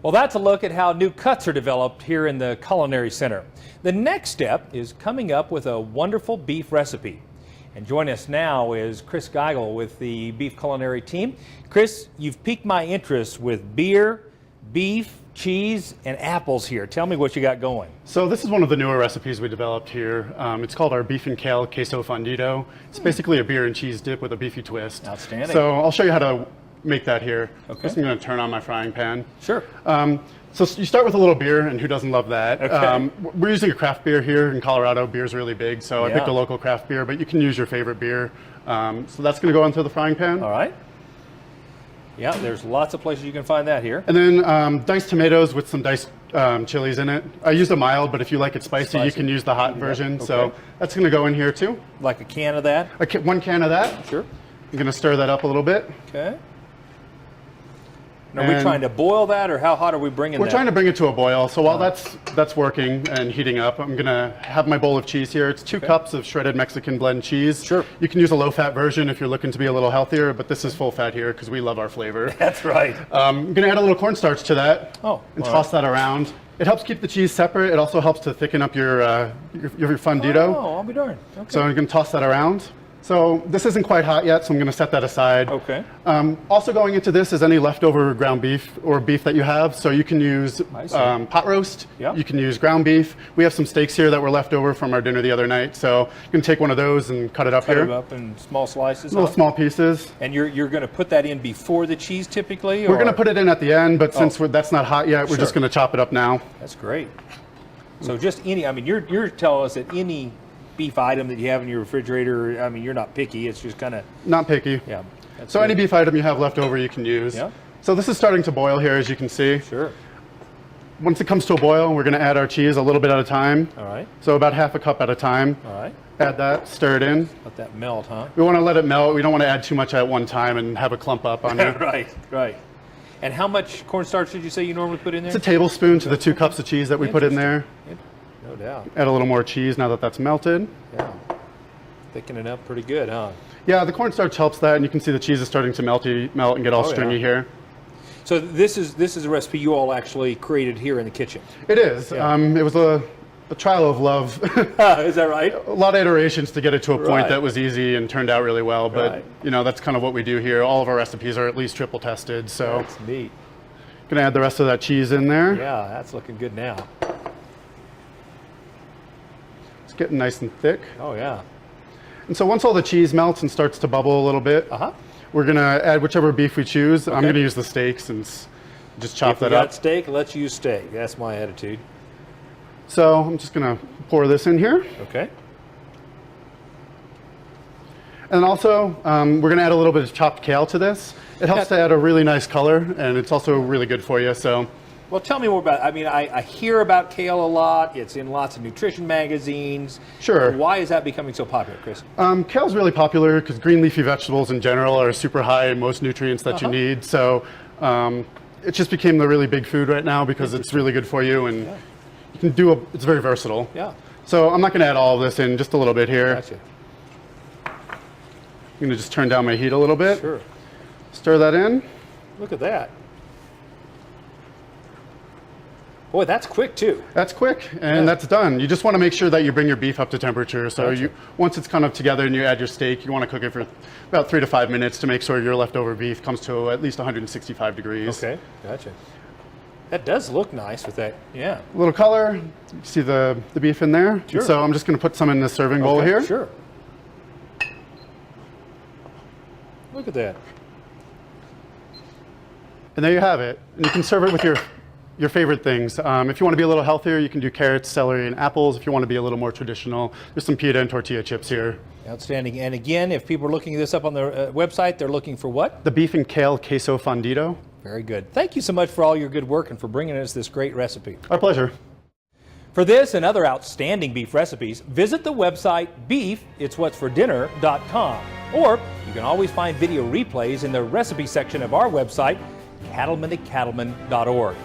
Well, that's a look at how new cuts are developed here in the Culinary Center. The next step is coming up with a wonderful beef recipe. And joining us now is Chris Gigiel with the Beef Culinary team. Chris, you've piqued my interest with beer, beef, cheese, and apples here. Tell me what you got going. So this is one of the newer recipes we developed here. It's called our beef and kale Queso Fundido. It's basically a beer and cheese dip with a beefy twist. Outstanding. So I'll show you how to make that here. Okay. First I'm going to turn on my frying pan. Sure. So you start with a little beer, and who doesn't love that? Okay. We're using a craft beer here in Colorado. Beer's really big, so I picked a local craft beer, but you can use your favorite beer. So that's going to go into the frying pan. All right. Yeah, there's lots of places you can find that here. And then diced tomatoes with some diced chilies in it. I used a mild, but if you like it spicy, you can use the hot version. Okay. So that's going to go in here too. Like a can of that? One can of that. Sure. I'm going to stir that up a little bit. Okay. And are we trying to boil that, or how hot are we bringing that? We're trying to bring it to a boil. So while that's working and heating up, I'm going to have my bowl of cheese here. It's 2 cups of shredded Mexican blend cheese. Sure. You can use a low-fat version if you're looking to be a little healthier, but this is full-fat here because we love our flavor. That's right. I'm going to add a little cornstarch to that and toss that around. It helps keep the cheese separate. It also helps to thicken up your fundido. Oh, I'll be darned. Okay. So I'm going to toss that around. So this isn't quite hot yet, so I'm going to set that aside. Okay. Also going into this is any leftover ground beef or beef that you have. So you can use pot roast. Yep. You can use ground beef. We have some steaks here that were left over from our dinner the other night. So you can take one of those and cut it up here. Cut it up in small slices. Little small pieces. And you're going to put that in before the cheese typically? We're going to put it in at the end, but since that's not hot yet, we're just going to chop it up now. That's great. So just any, I mean, you're telling us that any beef item that you have in your refrigerator, I mean, you're not picky, it's just kind of... Not picky. Yeah. So any beef item you have left over you can use. Yeah. So this is starting to boil here, as you can see. Sure. Once it comes to a boil, we're going to add our cheese a little bit at a time. All right. So about half a cup at a time. All right. Add that, stir it in. Let that melt, huh? We want to let it melt. We don't want to add too much at one time and have a clump up on you. Right. And how much cornstarch did you say you normally put in there? It's a tablespoon to the 2 cups of cheese that we put in there. No doubt. Add a little more cheese now that that's melted. Yeah. Thickening it up pretty good, huh? Yeah, the cornstarch helps that, and you can see the cheese is starting to melt and get all stringy here. So this is a recipe you all actually created here in the kitchen. It is. Yeah. It was a trial of love. Is that right? A lot of iterations to get it to a point that was easy and turned out really well. But you know, that's kind of what we do here. All of our recipes are at least triple tested. So that's neat. Gonna add the rest of that cheese in there. Yeah, that's looking good now. It's getting nice and thick. Oh yeah. And so once all the cheese melts and starts to bubble a little bit, we're gonna add whichever beef we choose. I'm gonna use the steaks and just chop that up. If we got steak, let's use steak. That's my attitude. So I'm just gonna pour this in here. Okay. And also, we're gonna add a little bit of chopped kale to this. It helps to add a really nice color, and it's also really good for you. So. Well, tell me more about it. I mean, I hear about kale a lot. It's in lots of nutrition magazines. Sure. Why is that becoming so popular, Chris? Kale's really popular because green leafy vegetables in general are super high in most nutrients that you need. So it just became the really big food right now because it's really good for you, and you can do it's very versatile. Yeah. So I'm not going to add all of this in, just a little bit here. Gotcha. I'm going to just turn down my heat a little bit. Sure. Stir that in. Look at that. Boy, that's quick too. That's quick, and that's done. You just want to make sure that you bring your beef up to temperature. So once it's kind of together and you add your steak, you want to cook it for about 3 to 5 minutes to make sure your leftover beef comes to at least 165 degrees. Okay, gotcha. That does look nice with that, yeah. A little color. You see the beef in there? Sure. So I'm just going to put some in the serving bowl here. Sure. Look at that. And there you have it. And you can serve it with your favorite things. If you want to be a little healthier, you can do carrots, celery, and apples. If you want to be a little more traditional, there's some pita and tortilla chips here. Outstanding. And again, if people are looking this up on their website, they're looking for what? The beef and kale queso fundido. Very good. Thank you so much for all your good work and for bringing us this great recipe. Our pleasure. For this and other outstanding beef recipes, visit the website beefitswhatsfordinner.com. Or you can always find video replays in the recipe section of our website, cattlemantocattleman.org.